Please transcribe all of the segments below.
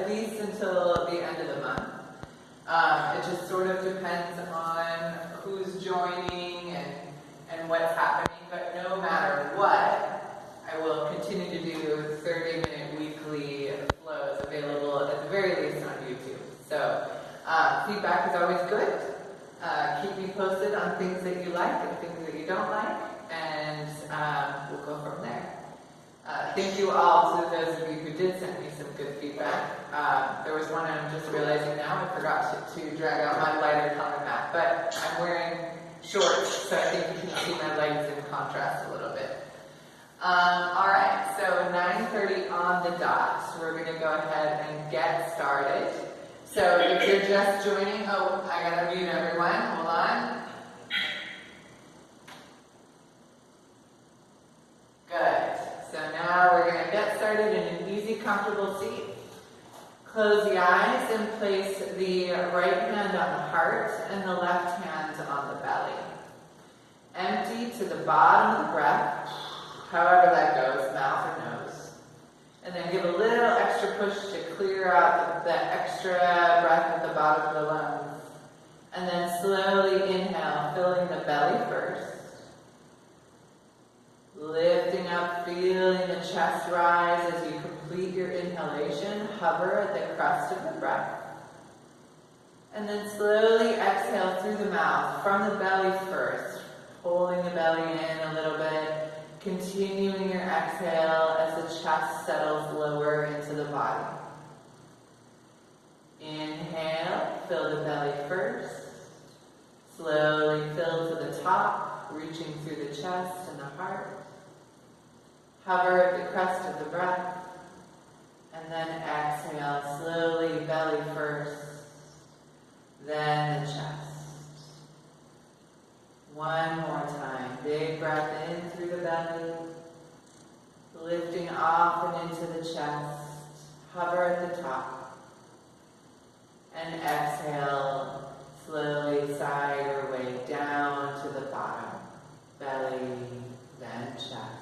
at least until the end of the month. It just sort of depends on who's joining and what's happening, but no matter what, I will continue to do 30-minute weekly flows available at the very least on YouTube. So feedback is always good. Keep me posted on things that you like and things that you don't like, and we'll go from there. Thank you all to those of you who did send me some good feedback. There was one I'm just realizing now, I forgot to drag out my lighter colored mat, but I'm wearing shorts, so I think you can see my legs in contrast a little bit. Alright, so 9:30 on the dot, so we're going to go ahead and get started. So if you're just joining, I gotta mute everyone, hold on. Good. So now we're going to get started in an easy, comfortable seat. Close the eyes and place the right hand on the heart and the left hand on the belly. Empty to the bottom of the breath, however that goes, mouth or nose. And then give a little extra push to clear out the extra breath at the bottom of the lungs. And then slowly inhale, filling the belly first. Lifting up, feeling the chest rise as you complete your inhalation. Hover at the crest of the breath. And then slowly exhale through the mouth, from the belly first. Holding the belly in a little bit. Continuing your exhale as the chest settles lower into the body. Inhale, fill the belly first. Slowly fill to the top, reaching through the chest and the heart. Hover at the crest of the breath, and then exhale slowly, belly first, then the chest. One more time, big breath in through the belly, lifting off and into the chest, hover at the top, and exhale slowly, side or way down to the bottom, belly, then chest.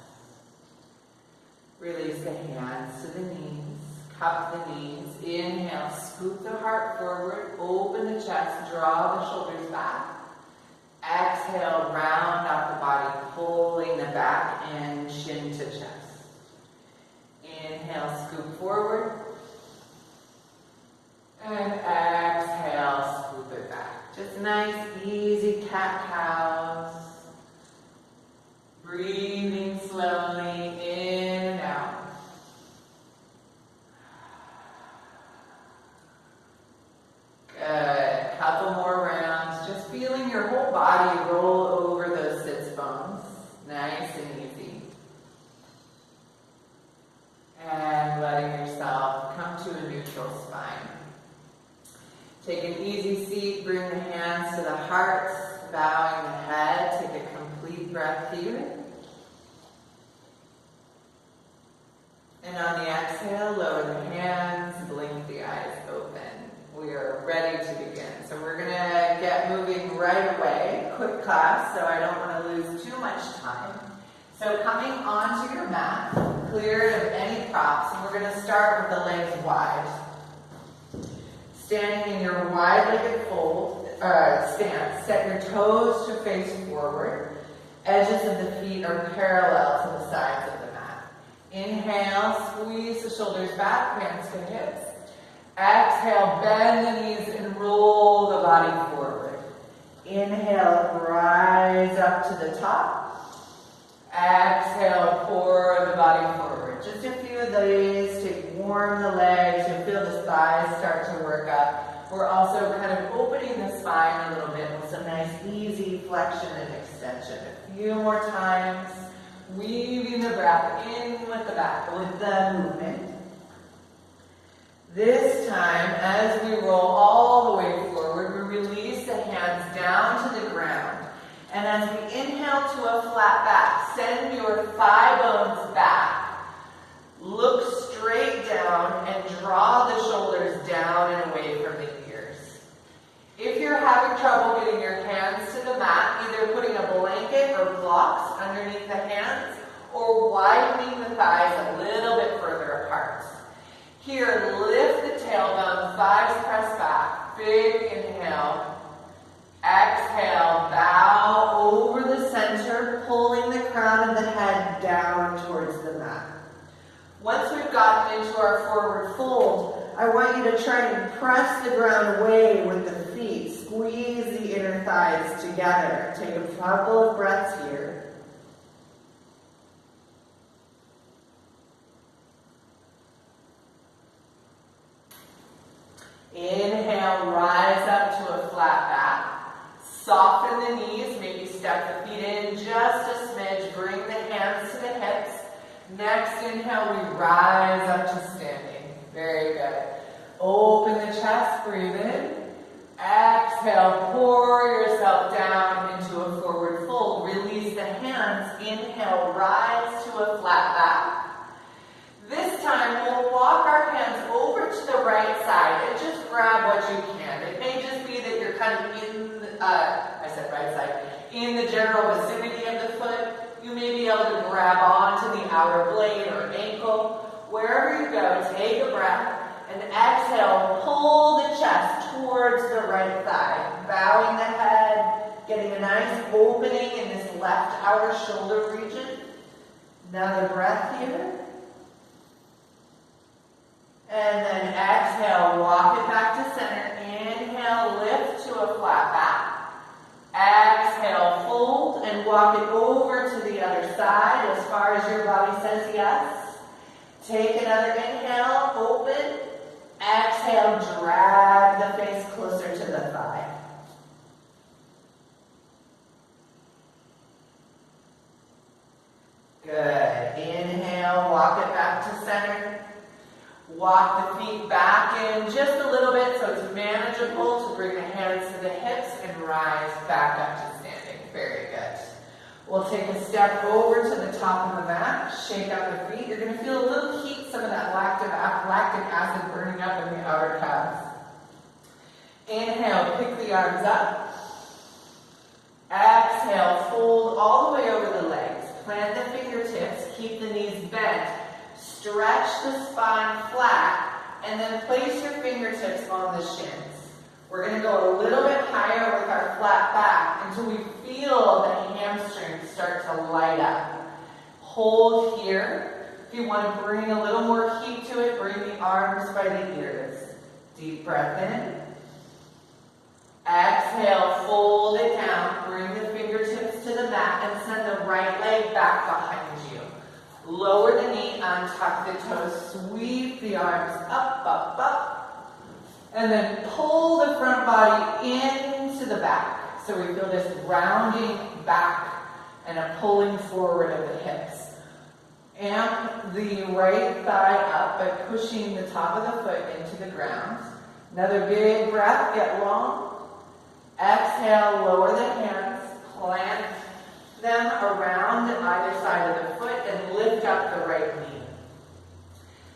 Release the hands to the knees, cup the knees, inhale, scoop the heart forward, open the chest, draw the shoulders back. Exhale, round out the body, pulling the back in, chin to chest. Inhale, scoop forward. And exhale, scoop it back. Just nice, easy cat-cows. Breathing slowly in and out. Good. Couple more rounds. Just feeling your whole body roll over those sits bones. Nice and easy. And letting yourself come to a neutral spine. Take an easy seat. Bring the hands to the heart. Bowing the head. Take a complete breath here. And on the exhale, lower the hands, blink the eyes open. We are ready to begin. So we're going to get moving right away. Quick class, so I don't want to lose too much time. So coming onto your mat, clear it of any props, and we're going to start with the legs wide. Standing in your wide-legged stance, set your toes to face forward. Edges of the feet are parallel to the sides of the mat. Inhale, squeeze the shoulders back, hands to hips. Exhale, bend the knees and roll the body forward. Inhale, rise up to the top. Exhale, pour the body forward. Just a few of these to warm the legs. You'll feel the thighs start to work up. We're also kind of opening the spine a little bit with some nice easy flexion and extension. A few more times. Weaving the breath in with the movement. This time, as we roll all the way forward, we release the hands down to the ground. And as we inhale to a flat back, send your thigh bones back. Look straight down and draw the shoulders down and away from the ears. If you're having trouble getting your hands to the mat, either putting a blanket or blocks underneath the hands or widening the thighs a little bit further apart. Here, lift the tail thighs press back. Big inhale. Exhale, bow over the center, pulling the crown of the head down towards the mat. Once we've gotten into our forward fold, I want you to try and press the ground away with the feet. Squeeze the inner thighs together. Take a couple of breaths here. Inhale, rise up to a flat back. Soften the knees, maybe step the feet in just a smidge. Bring the hands to the hips. Next inhale, we rise up to standing. Very good. Open the chest, breathe in. Exhale, pour yourself down into a forward fold. Release the hands. Inhale, rise to a flat back. This time, we'll walk our hands over to the right side and just grab what you can. It may just be that you're kind of in the, I said right side, in the general vicinity of the foot. You may be able to grab onto the outer blade or ankle. Wherever you go, take a breath and exhale, pull the chest towards the right thigh. Bowing the head, getting a nice opening in this left outer shoulder region. Another breath here. And then exhale, walk it back to center. Inhale, lift to a flat back. Exhale, fold and walk it over to the other side as far as your body says yes. Take another inhale, open. Exhale, drag the face closer to the thigh. Good. Inhale, walk it back to center. Walk the feet back in just a little bit so it's manageable to bring the hands to the hips and rise back up to standing. Very good. We'll take a step over to the top of the mat, shake out the feet. You're going to feel a little heat, some of that lactic acid burning up in the outer calves. Inhale, pick the arms up. Exhale, fold all the way over the legs. Plant the fingertips, keep the knees bent. Stretch the spine flat, and then place your fingertips on the shins. We're going to go a little bit higher with our flat back until we feel the hamstrings start to light up. Hold here. If you want to bring a little more heat to it, bring the arms by the ears. Deep breath in. Exhale, fold it down. Bring the fingertips to the mat and send the right leg back behind you. Lower the knee, untuck the toes, sweep the arms up, up, up, and then pull the front body into the back. So we feel this rounding back and a pulling forward of the hips. Amp the right thigh up by pushing the top of the foot into the ground. Another big breath, get long. Exhale, lower the hands, plant them around either side of the foot and lift up the right knee.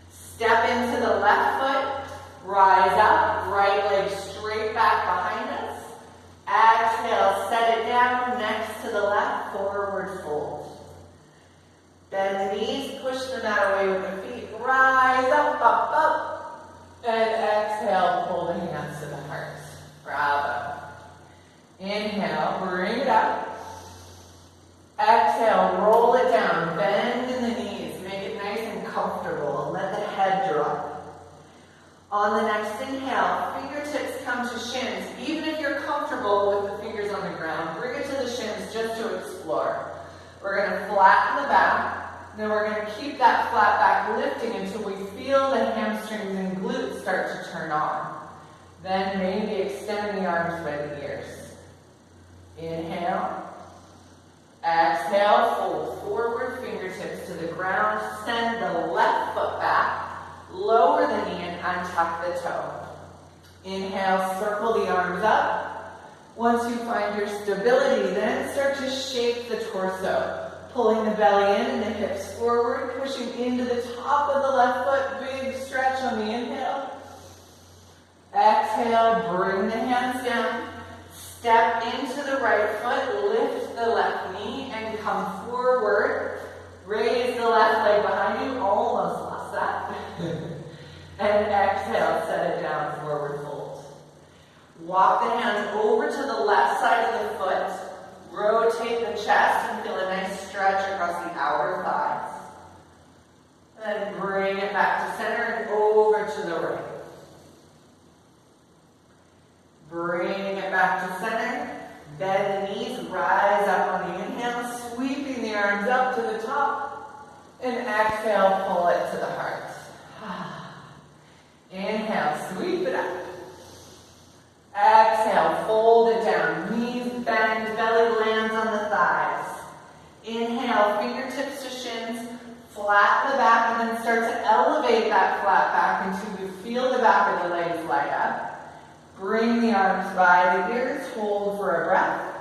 Step into the left foot, rise up, right leg straight back behind us. Exhale, set it down next to the left, forward fold. Bend the knees, push the mat away with the feet, rise up, up, up, and exhale, pull the hands to the heart. Bravo. Inhale, bring it up. Exhale, roll it down, bend in the knees, make it nice and comfortable, and let the head drop. On the next inhale, fingertips come to shins. Even if you're comfortable with the fingers on the ground, bring it to the shins just to explore. We're going to flatten the back, then we're going to keep that flat back lifting until we feel the hamstrings and glutes start to turn on. Then maybe extend the arms by the ears. Inhale. Exhale, fold forward, fingertips to the ground. Send the left foot back. Lower the knee and untuck the toe. Inhale, circle the arms up. Once you find your stability, then start to shape the torso. Pulling the belly in and the hips forward, pushing into the top of the left foot. Big stretch on the inhale. Exhale, bring the hands down. Step into the right foot, lift the left knee, and come forward. Raise the left leg behind you. Almost lost that. And exhale, set it down, forward fold. Walk the hands over to the left side of the foot. Rotate the chest and feel a nice stretch across the outer thighs. And then bring it back to center and over to the right. Bring it back to center. Bend the knees, rise up on the inhale, sweeping the arms up to the top. And exhale, pull it to the heart. Inhale, sweep it up. Exhale, fold it down. Knees bend, belly lands on the thighs. Inhale, fingertips to shins, flatten the back, and then start to elevate that flat back until you feel the back of the legs light up. Bring the arms by the ears, hold for a breath.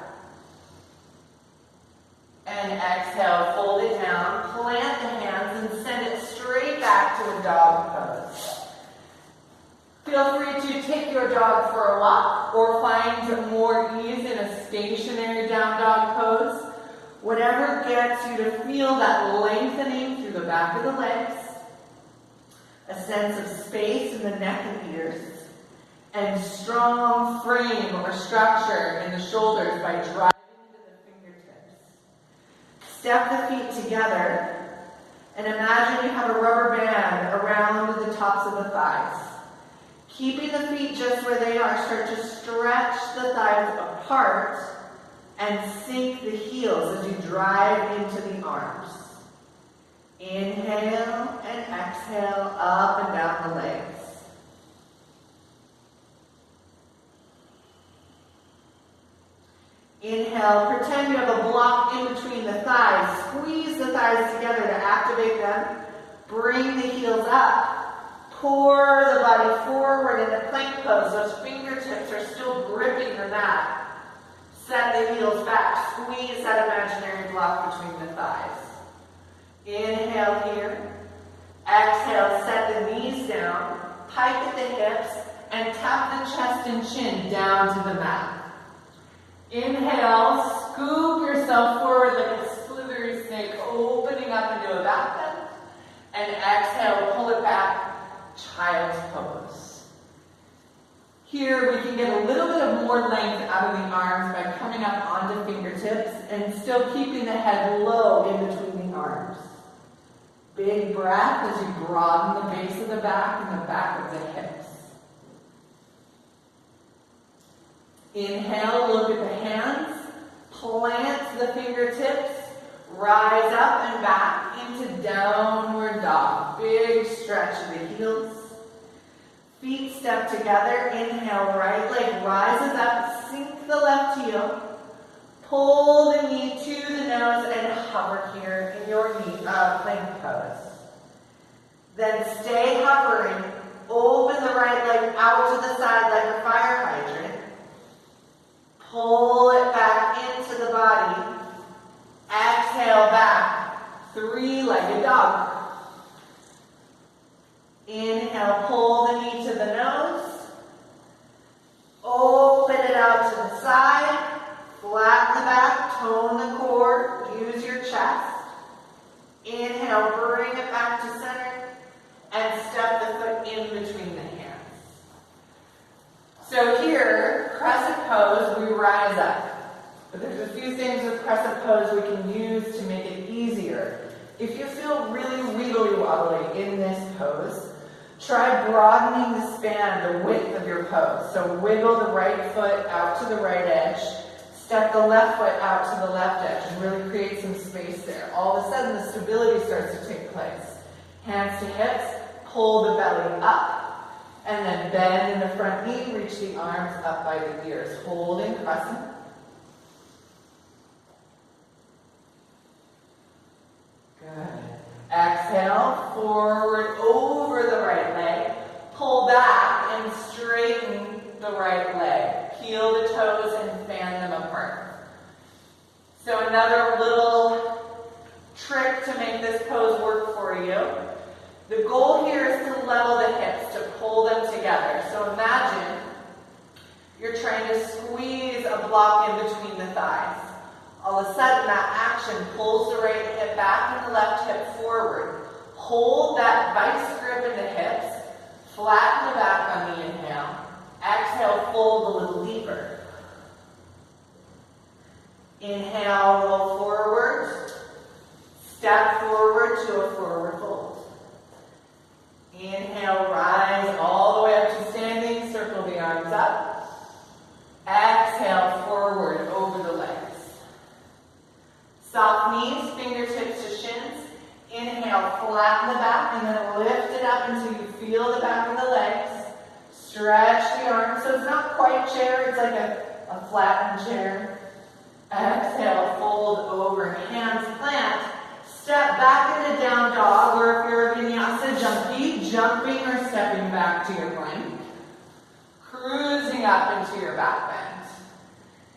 And exhale, fold it down, plant the hands, and send it straight back to a dog pose. Feel free to take your dog for a walk or find more ease in a stationary down dog pose. Whatever gets you to feel that lengthening through the back of the legs, a sense of space in the neck and ears, and strong frame or structure in the shoulders by driving into the fingertips. Step the feet together and imagine you have a rubber band around the tops of the thighs. Keeping the feet just where they are, start to stretch the thighs apart and sink the heels as you drive into the arms. Inhale and exhale up and down the legs. Inhale, pretend you have a block in between the thighs. Squeeze the thighs together to activate them. Bring the heels up. Pour the body forward in the plank pose. Those fingertips are still gripping the mat. Set the heels back. Squeeze that imaginary block between the thighs. Inhale here. Exhale, set the knees down. Pike at the hips and tap the chest and chin down to the mat. Inhale, scoop yourself forward like a slithery snake, opening up into a back bend. And exhale, pull it back, child's pose. Here we can get a little bit of more length out of the arms by coming up onto fingertips and still keeping the head low in between the arms. Big breath as you broaden the base of the back and the back of the hips. Inhale, look at the hands, plant the fingertips, rise up and back into downward dog. Big stretch of the heels. Feet step together, inhale, right leg rises up, sink the left heel, pull the knee to the nose and hover here in your plank pose. Then stay hovering, open the right leg out to the side like a fire hydrant. Pull it back into the body. Exhale back, three-legged dog. Inhale, pull the knee to the nose. Open it out to the side. Flatten the back, tone the core, use your chest. Inhale, bring it back to center. And step the foot in between the hands. So here, crescent pose, we rise up. But there's a few things with crescent pose we can use to make it easier. If you feel really wiggly wobbly in this pose, try broadening the span, the width of your pose. So wiggle the right foot out to the right edge, step the left foot out to the left edge, and really create some space there. All of a sudden, the stability starts to take place. Hands to hips, pull the belly up, and then bend in the front knee, reach the arms up by the ears, holding crescent. Good. Exhale, forward over the right leg. Pull back and straighten the right leg. Peel the toes and fan them apart. So another little trick to make this pose work for you. The goal here is to level the hips, to pull them together. So imagine you're trying to squeeze a block in between the thighs. All of a sudden, that action pulls the right hip back and the left hip forward. Hold that vice grip in the hips. Flatten the back on the inhale. Exhale, fold a little deeper. Inhale, roll forward. Step forward to a forward fold. Inhale, rise all the way up to standing. Circle the arms up. Exhale, forward over the legs. Soft knees, fingertips to shins. Inhale, flatten the back and then lift it up until you feel the back of the legs. Stretch the arms. So it's not quite chair, it's like a flattened chair. Exhale, fold over, hands plant. Step back into down dog, or if you're a vinyasa junkie, jumping or stepping back to your plank. Cruising up into your back bend.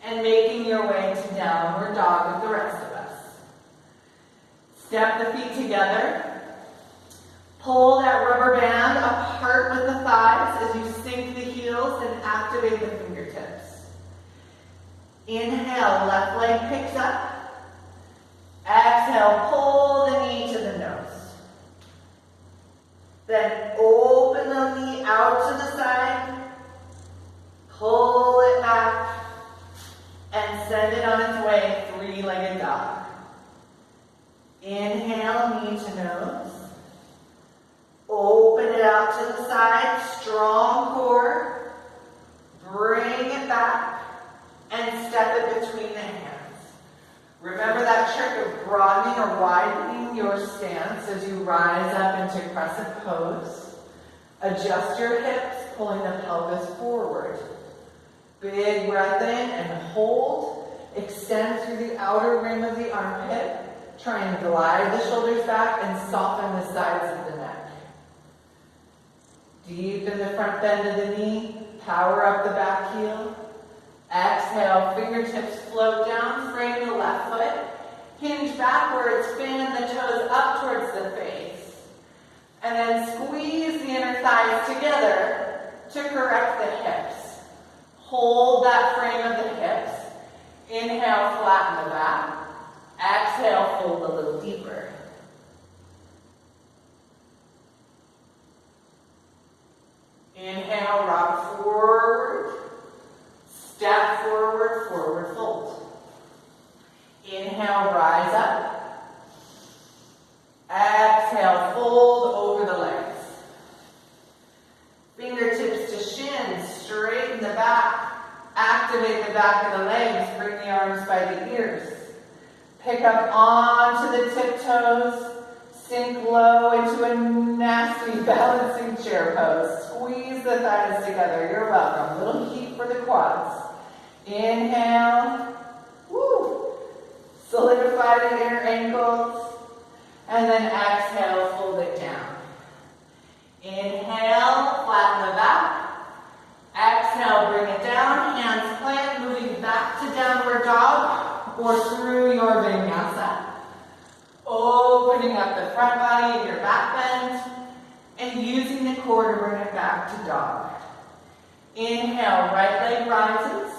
And making your way to downward dog with the rest of us. Step the feet together. Pull that rubber band apart with the thighs as you sink the heels and activate the fingertips. Inhale, left leg picks up. Exhale, pull the knee to the nose. Then open the knee out to the side. Pull it back. And send it on its way, three-legged dog. Inhale, knee to nose. Open it out to the side, strong core. Bring it back and step it between the hands. Remember that trick of broadening or widening your stance as you rise up into crescent pose. Adjust your hips, pulling the pelvis forward. Big breath in and hold. Extend through the outer rim of the armpit. Try and glide the shoulders back and soften the sides of the neck. Deep in the front bend of the knee. Power up the back heel. Exhale, fingertips float down. Frame the left foot. Hinge backwards. Fan the toes up towards the face. And then squeeze the inner thighs together to correct the hips. Hold that frame of the hips. Inhale, flatten the back. Exhale, fold a little deeper. Inhale, rock forward. Step forward, forward fold. Inhale, rise up. Exhale, fold over the legs. Fingertips to shins, straighten the back. Activate the back of the legs, bring the arms by the ears. Pick up onto the tiptoes, sink low into a nasty balancing chair pose. Squeeze the thighs together, you're welcome. Little heat for the quads. Inhale, woo. Solidify the inner ankles, and then exhale, fold it down. Inhale, flatten the back. Exhale, bring it down, hands plant, moving back to downward dog or through your vinyasa. Opening up the front body and your back bend and using the core to bring it back to dog. Inhale, right leg rises.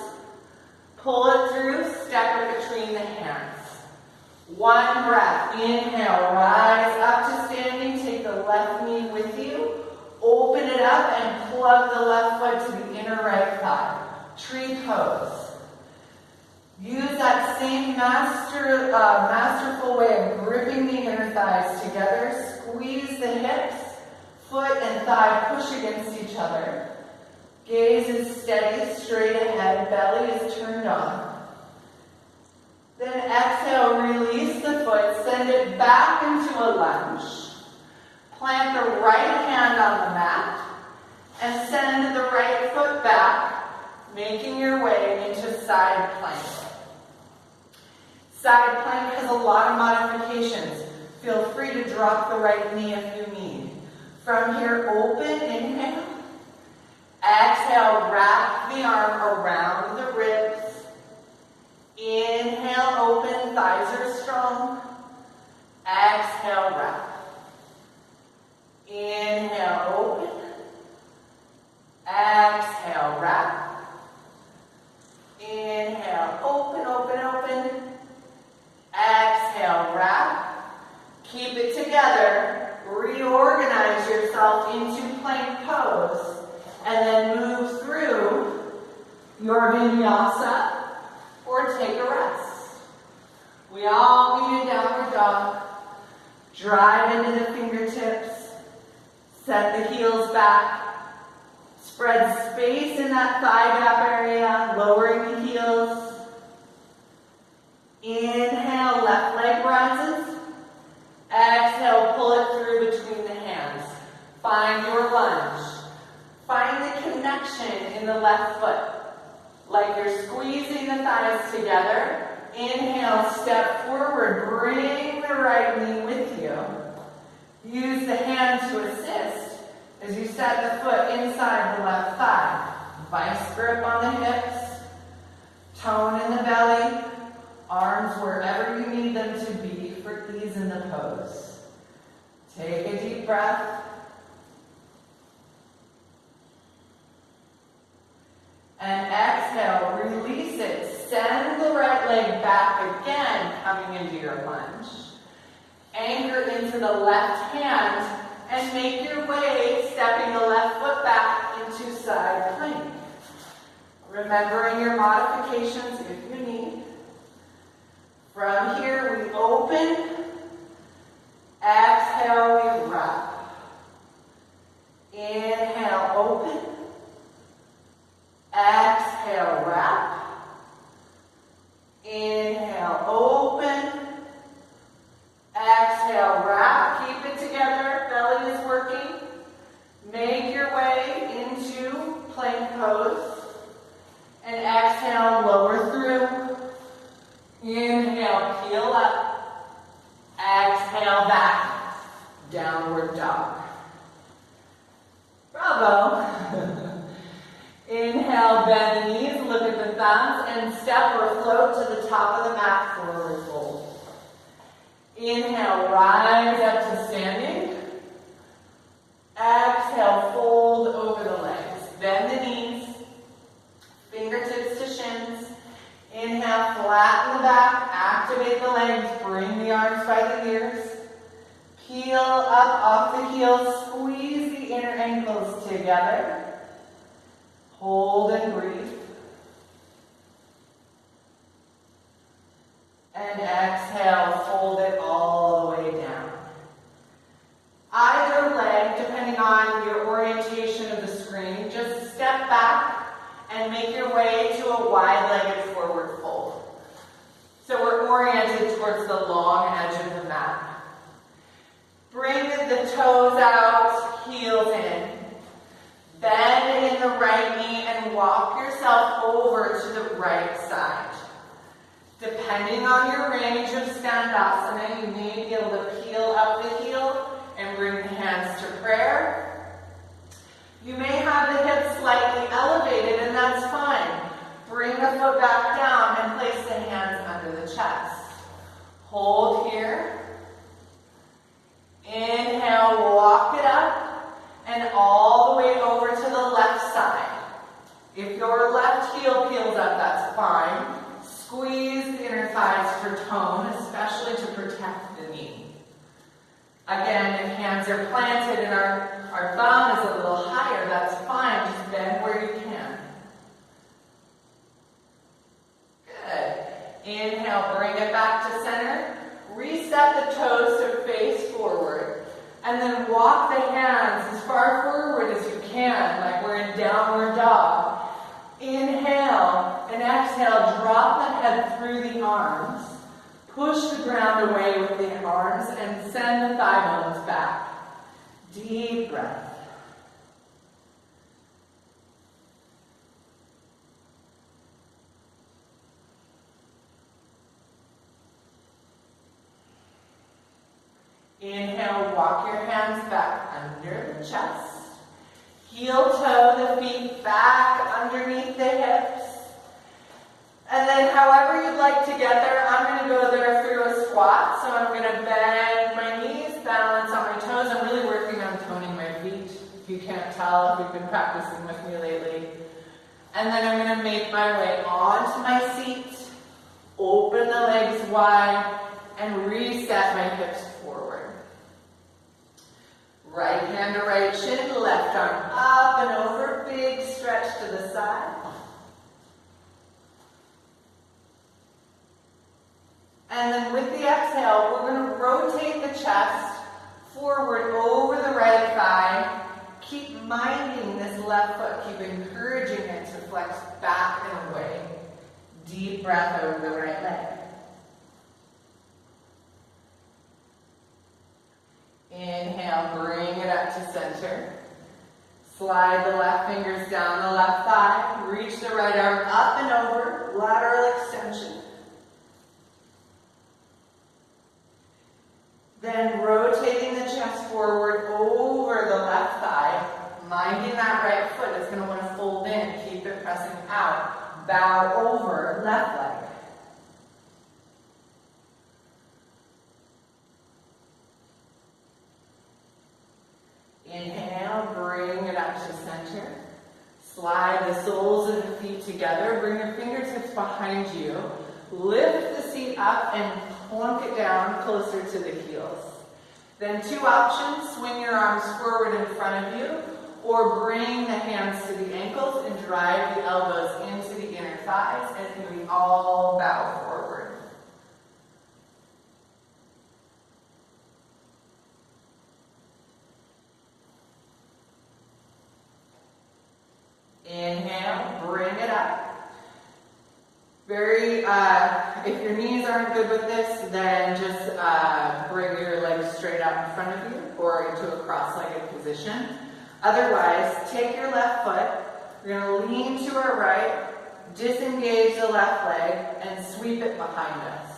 Pull it through, step it between the hands. One breath. Inhale, rise up to standing. Take the left knee with you. Open it up and plug the left foot to the inner right thigh. Tree pose. Use that same masterful way of gripping the inner thighs together. Squeeze the hips. Foot and thigh push against each other. Gaze is steady, straight ahead. Belly is turned on. Then exhale, release the foot. Send it back into a lunge. Plant the right hand on the mat and send the right foot back, making your way into side plank. Side plank has a lot of modifications. Feel free to drop the right knee if you need. From here, open, inhale. Exhale, wrap the arm around the ribs. Inhale, open, thighs are strong. Exhale, wrap. Inhale, open. Exhale, wrap. Inhale, open, open, open. Exhale, wrap. Keep it together. Reorganize yourself into plank pose. pose. And then move through your vinyasa or take a rest. We all meet in downward dog. Drive into the fingertips. Set the heels back. Spread space in that thigh gap area, lowering the heels. Inhale, left leg rises. Exhale, pull it through between the hands. Find your lunge. Find the connection in the left foot. Like you're squeezing the thighs together. Inhale, step forward. Bring the right knee with you. Use the hand to assist as you set the foot inside the left thigh. Vice grip on the hips. Tone in the belly. Arms wherever you need them to be for ease in the pose. Take a deep breath. And exhale, release it. Send the right leg back again, coming into your lunge. Anchor into the left hand and make your way, stepping the left foot back into side plank. Remembering your modifications if you need. From here, we open. Exhale, we wrap. Inhale, open. Exhale, wrap. Inhale, open. Exhale, wrap. Keep it together. Belly is working. Make your way into plank pose. And exhale, lower through. Inhale, peel up. Exhale, back. Downward dog. Bravo. Inhale, bend the knees, look at the thumbs, and step or float to the top of the mat, forward fold. Inhale, rise up to standing. Exhale, fold over the legs. Bend the knees, fingertips to shins. Inhale, flatten the back, activate the legs, bring the arms by the ears. Peel up off the heels, squeeze the inner ankles together. Hold and breathe. And exhale, fold it all the way down. Either leg, depending on your orientation of the screen, just step back and make your way to a wide-legged forward fold. So we're oriented towards the long edge of the mat. Bring the toes out, heels in. Bend in the right knee and walk yourself over to the right side. Depending on your range of standasana, you may be able to peel up the heel and bring the hands to prayer. You may have the hips slightly elevated, and that's fine. Bring the foot back down and place the hands under the chest. Hold here. Inhale, walk it up and all the way over to the left side. If your left heel peels up, that's fine. Squeeze the inner thighs for tone, especially to protect the knee. Again, if hands are planted and our thumb is a little higher, that's fine. Just bend where you can. Good. Inhale, bring it back to center. Reset the toes to face forward. And then walk the hands as far forward as you can, like we're in downward dog. Inhale and exhale, drop the head through the arms. Push the ground away with the arms and send the thigh bones back. Deep breath. Inhale, walk your hands back under the chest. Heel toe the feet back underneath the hips. And then however you'd like to get there, I'm going to go there through a squat. So I'm going to bend my knees, balance on my toes. I'm really working on toning my feet, if you can't tell, if you've been practicing with me lately. And then I'm going to make my way onto my seat, open the legs wide, and reset my hips forward. Right hand to right shin, left arm up and over, big stretch to the side. And then with the exhale, we're going to rotate the chest forward over the right thigh. Keep minding this left foot, keep encouraging it to flex back and away. Deep breath over the right leg. Inhale, bring it up to center. Slide the left fingers down the left thigh. Reach the right arm up and over, lateral extension. Then rotating the chest forward over the left thigh, minding that right foot is going to want to fold in, keep it pressing out. Bow over left leg. Inhale, bring it up to center. Slide the soles of the feet together. Bring your fingertips behind you. Lift the seat up and plunk it down closer to the heels. Then two options, swing your arms forward in front of you, or bring the hands to the ankles and drive the elbows into the inner thighs, and we all bow forward. Inhale, bring it up. If your knees aren't good with this, then just bring your legs straight out in front of you or into a cross-legged position. Otherwise, take your left foot, we're going to lean to our right, disengage the left leg, and sweep it behind us.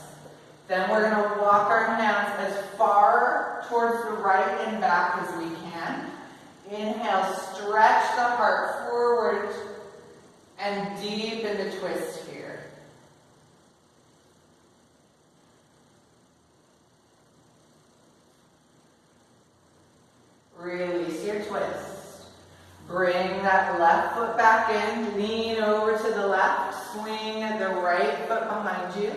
Then we're going to walk our hands as far towards the right and back as we can. Inhale, stretch the heart forward and deepen the twist here. Release your twist. Bring that left foot back in, lean over to the left, swing the right foot behind you.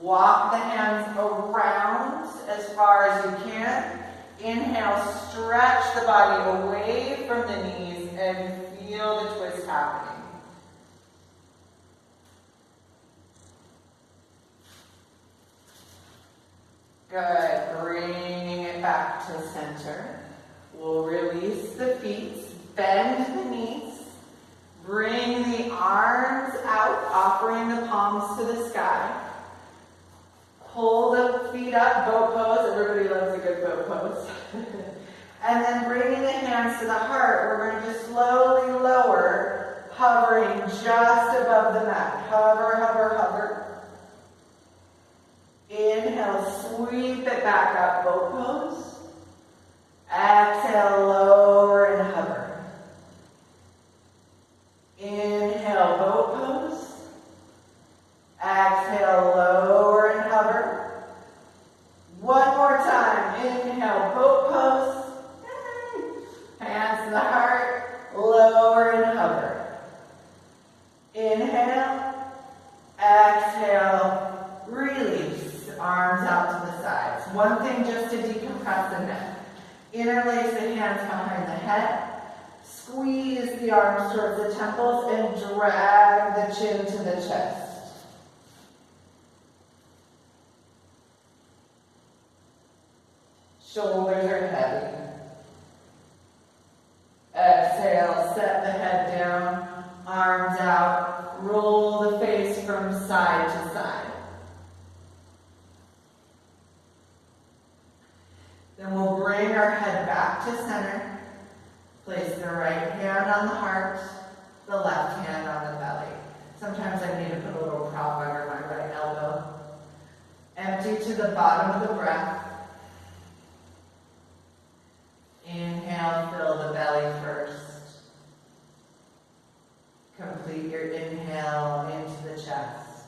Walk the hands around as far as you can. Inhale, stretch the body away from the knees and feel the twist happening. Good. Bringing it back to center. We'll release the feet, bend the knees, bring the arms out, offering the palms to the sky. Pull the feet up, boat pose. Everybody loves a good boat pose. And then bringing the hands to the heart, we're going to just slowly lower, hovering just above the mat. Hover, hover, hover. Inhale, sweep it back up, boat pose. Exhale, lower and hover. Inhale, boat pose. Exhale, lower and hover. One more time. Inhale, boat pose. Hands to the heart. Lower and hover. Inhale. Exhale. Release. Arms out to the sides. One thing just to decompress the neck. Interlace the hands behind the head. Squeeze the arms towards the temples and drag the chin to the chest. Shoulders are heavy. Exhale, set the head down, arms out, roll the face from side to side. Then we'll bring our head back to center. Place the right hand on the heart, the left hand on the belly. Sometimes I need to put a little prop under my right elbow. Empty to the bottom of the breath. Inhale, fill the belly first. Complete your inhale into the chest.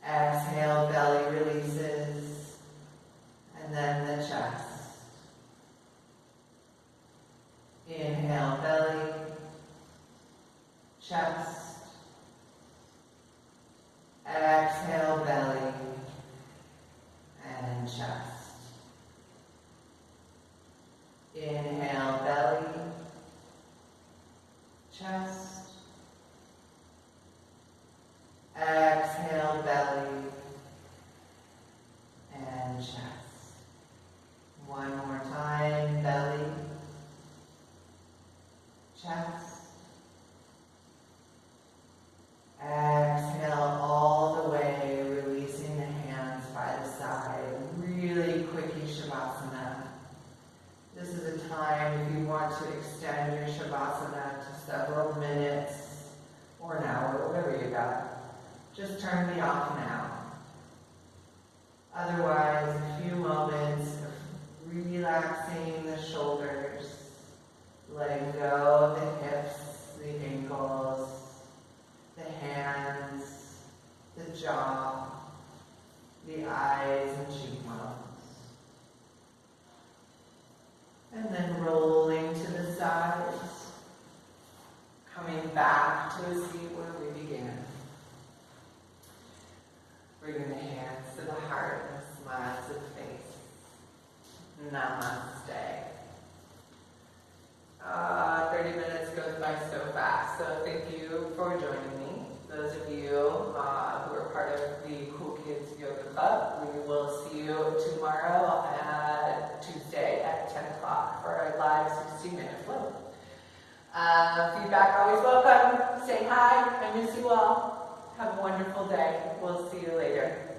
Exhale, belly releases. And then the chest. Inhale, belly, chest. Exhale, belly, and chest. chest. Exhale all the way, releasing the hands by the side. Really quickie Shavasana. This is a time if you want to extend your Shavasana to several minutes or an hour, whatever you got. Just turn me off now. Otherwise, a few moments of relaxing the shoulders, letting go of the hips, the ankles, the hands, the jaw, the eyes and cheekbones. And then rolling to the sides, coming back to a seat where we began. Bringing the hands to the heart and a smile to the face. Namaste. 30 minutes goes by so fast, so thank you for joining me. Those of you who are part of the Cool Kids Yoga Club, we will see you tomorrow at Tuesday at 10 o'clock for a live 60-minute flow. Feedback always welcome. Say hi. I miss you all. Have a wonderful day. We'll see you later.